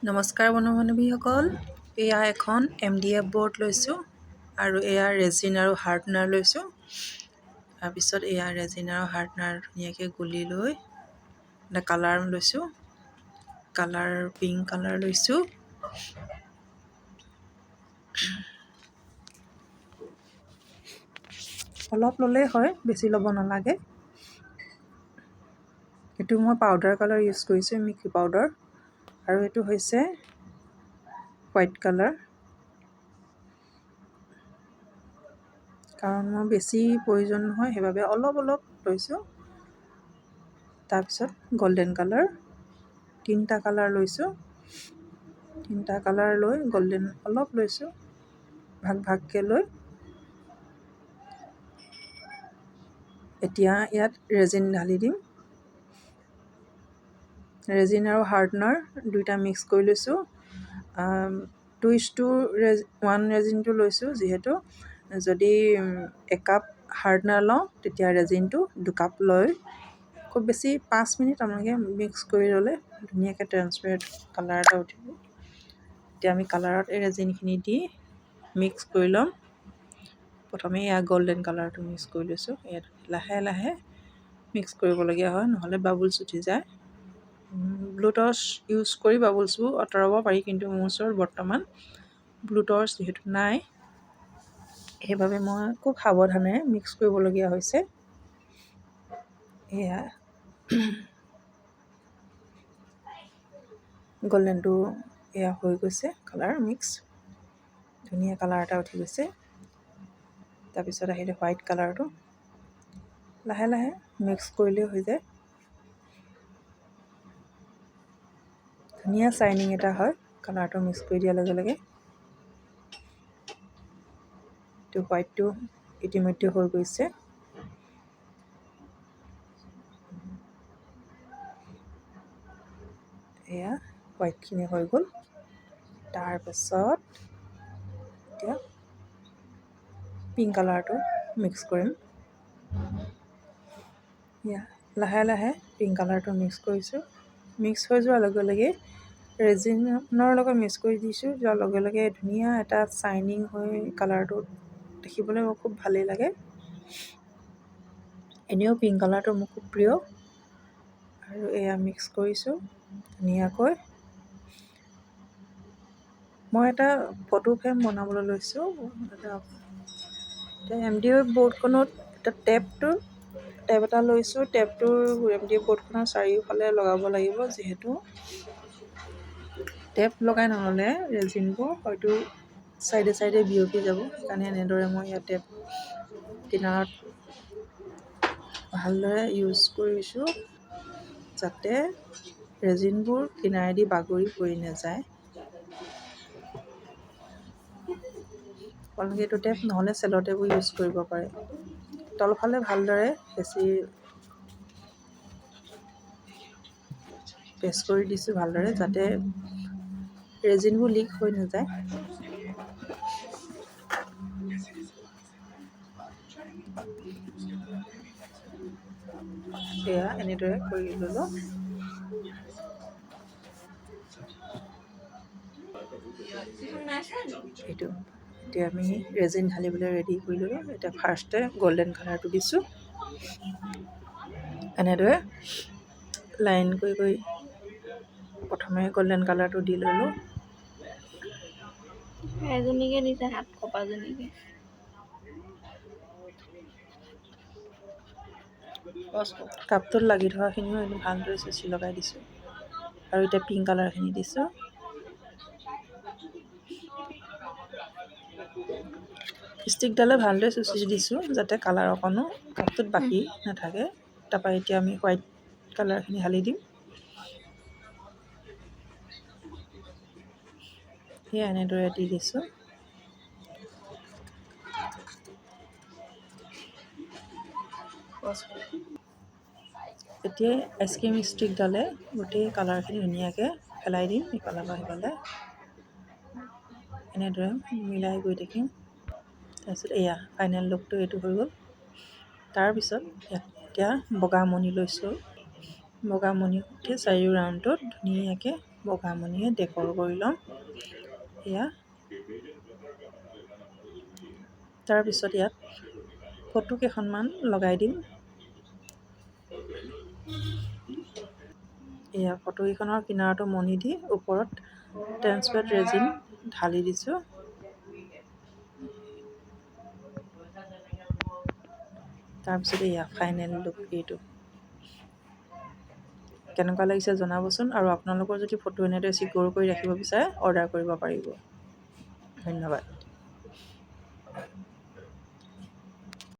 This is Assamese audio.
নমস্কাৰ বন্ধু-বান্ধৱীসকল, এয়া এখন MDF বৰ্ড লৈছোঁ আৰু এয়া ৰেজিন আৰু হাৰ্ডনাৰ লৈছোঁ। তাৰপিছত এয়া ৰেজিন আৰু হাৰ্ডনাৰ ধুনীয়াকৈ গুলি লৈ এটা কালাৰ লৈছোঁ। কালাৰ পিংক কালাৰ লৈছোঁ। অলপ ল'লেই হয়, বেছি ল'ব নালাগে। এইটো মই পাউডাৰ কালাৰ ইউজ কৰিছোঁ, মিল্কী পাউডাৰ, আৰু এইটো হৈছে হোৱাইট কালাৰ। কাৰণ মোৰ বেছি প্ৰয়োজন নহয়, সেইবাবে অলপ লৈছোঁ। তাৰপিছত গল্ডেন কালাৰ, তিনিটা কালাৰ লৈছোঁ। তিনিটা কালাৰ লৈ গল্ডেন অলপ লৈছোঁ, ভাগকৈ লৈ। এতিয়া ইয়াত ৰেজিন ঢালি দিম। ৰেজিন আৰু হাৰ্ডনাৰ দুইটা মিক্স কৰি লৈছোঁ। 2:1 ৰেজিনটো লৈছোঁ, যিহেতু যদি একাপ হাৰ্ডনাৰ লওঁ তেতিয়া ৰেজিনটো 2 কাপ লৈ খুব বেছি 5 মিনিট আপোনালোকে মিক্স কৰি ল'লে ধুনীয়াকৈ ট্ৰেন্সপেৰেণ্ট কালাৰ এটা উঠিব। এতিয়া আমি কালাৰত এই ৰেজিনখিনি দি মিক্স কৰি ল'ম। প্ৰথমে এয়া গল্ডেন কালাৰটো মিক্স কৰি লৈছোঁ। ইয়াত লাহে লাহে মিক্স কৰিবলগীয়া হয়, নহ'লে বাবুলছ উঠি যায়। ব্লু টৰ্চ ইউজ কৰি বাবুলছবোৰ আঁতৰাব পাৰি, কিন্তু মোৰ ওচৰত বৰ্তমান ব্লু টৰ্চ যিহেতু নাই, সেইবাবে মই খুব সাৱধানে মিক্স কৰিবলগীয়া হৈছে। এয়া গল্ডেনটো এয়া হৈ গৈছে, কালাৰ মিক্স, ধুনীয়া কালাৰ এটা উঠি গৈছে। তাৰপিছত আহিলে হোৱাইট কালাৰটো, লাহে লাহে মিক্স কৰিলেই হৈ যায়। ধুনীয়া শ্বাইনিং এটা হয় কালাৰটো মিক্স কৰি দিয়াৰ লগে লগে। এইটো হোৱাইটটো ইতিমধ্যে হৈ গৈছে। এয়া হোৱাইটখিনি হৈ গ'ল। তাৰপাছত এতিয়া পিংক কালাৰটো মিক্স কৰিম। এয়া লাহে লাহে পিংক কালাৰটো মিক্স কৰিছোঁ। মিক্স হৈ যোৱাৰ লগে লগে ৰেজিনৰ লগত মিক্স কৰি দিছোঁ, যোৱাৰ লগে লগে ধুনীয়া এটা শ্বাইনিং হৈ কালাৰটো দেখিবলৈ মোৰ খুব ভালেই লাগে। এনেও পিংক কালাৰটো মোৰ খুব প্ৰিয়। আৰু এয়া মিক্স কৰিছোঁ ধুনীয়াকৈ। মই এটা ফটো ফ্ৰেম বনাবলৈ লৈছোঁ। MDF বৰ্ডখনত এটা টেপ এটা লৈছোঁ। টেপটো MDF বৰ্ডখনৰ চাৰিওফালে লগাব লাগিব, যিহেতু টেপ লগাই নল'লে ৰেজিনবোৰ হয়তো চাইডে চাইডে বিয়পি যাব। সেইকাৰণে এনেদৰে মই ইয়াত টেপ কিনাৰত ভালদৰে ইউজ কৰিছোঁ, যাতে ৰেজিনবোৰ কিনাৰেদি বাগৰি পৰি নাযায়। আপোনালোকে এইটো টেপ নহ'লে চেল' টেপো ইউজ কৰিব পাৰে। তলফালে ভালদৰে প্ৰেছ কৰি দিছোঁ ভালদৰে, যাতে ৰেজিনবোৰ লিক হৈ নাযায়। এয়া এনেদৰে কৰি ল'লোঁ। এইটো এতিয়া আমি ৰেজিন ঢালিবলৈ ৰেডি কৰি ল'লোঁ। এতিয়া ফাৰ্ষ্টে গল্ডেন কালাৰটো দিছোঁ। এনেদৰে লাইন কৰি প্ৰথমে গল্ডেন কালাৰটো দি ল'লোঁ। এজনীকে দিছে, হাত কপাজনীকে। কাপটোত লাগি থকাখিনিও একদম ভালদৰে চুচি লগাই দিছোঁ। আৰু এতিয়া পিংক কালাৰখিনি দিছোঁ। ষ্টিকডালে ভালদৰে চুচি দিছোঁ, যাতে কালাৰ অকণো কাপটোত বাকী নাথাকে। তাৰপৰা এতিয়া আমি হোৱাইট কালাৰখিনি ঢালি দিম। সেয়া এনেদৰে দি দিছোঁ। এতিয়াই আইচক্ৰীম ষ্টিকডালে গোটেই কালাৰখিনি ধুনীয়াকৈ পেলাই দিম, ইফালৰ পৰা সিফালে এনেদৰে মিলাই গৈ থাকিম। তাৰপিছত এয়া ফাইনেল লুকটো এইটো হৈ গ'ল। তাৰপিছত এতিয়া বগা মণি লৈছোঁ। বগা মণি সৈতে চাৰিও ৰাউণ্ডটোত ধুনীয়াকৈ বগামণিয়ে ডেকৰ কৰি ল'ম। এয়া তাৰপিছত ইয়াত ফটো কেইখনমান লগাই দিম। এয়া ফটোকেইখনৰ কিনাৰতো মণি দি ওপৰত ট্ৰেন্সপাৰেণ্ট ৰেজিন ঢালি দিছোঁ। তাৰপিছত এয়া ফাইনেল লুক এইটো। কেনেকুৱা লাগিছে জনাবচোন, আৰু আপোনালোকৰ যদি ফটো এনেদৰে চিকিউৰ কৰি ৰাখিব বিচাৰে অৰ্ডাৰ কৰিব পাৰিব। ধন্যবাদ।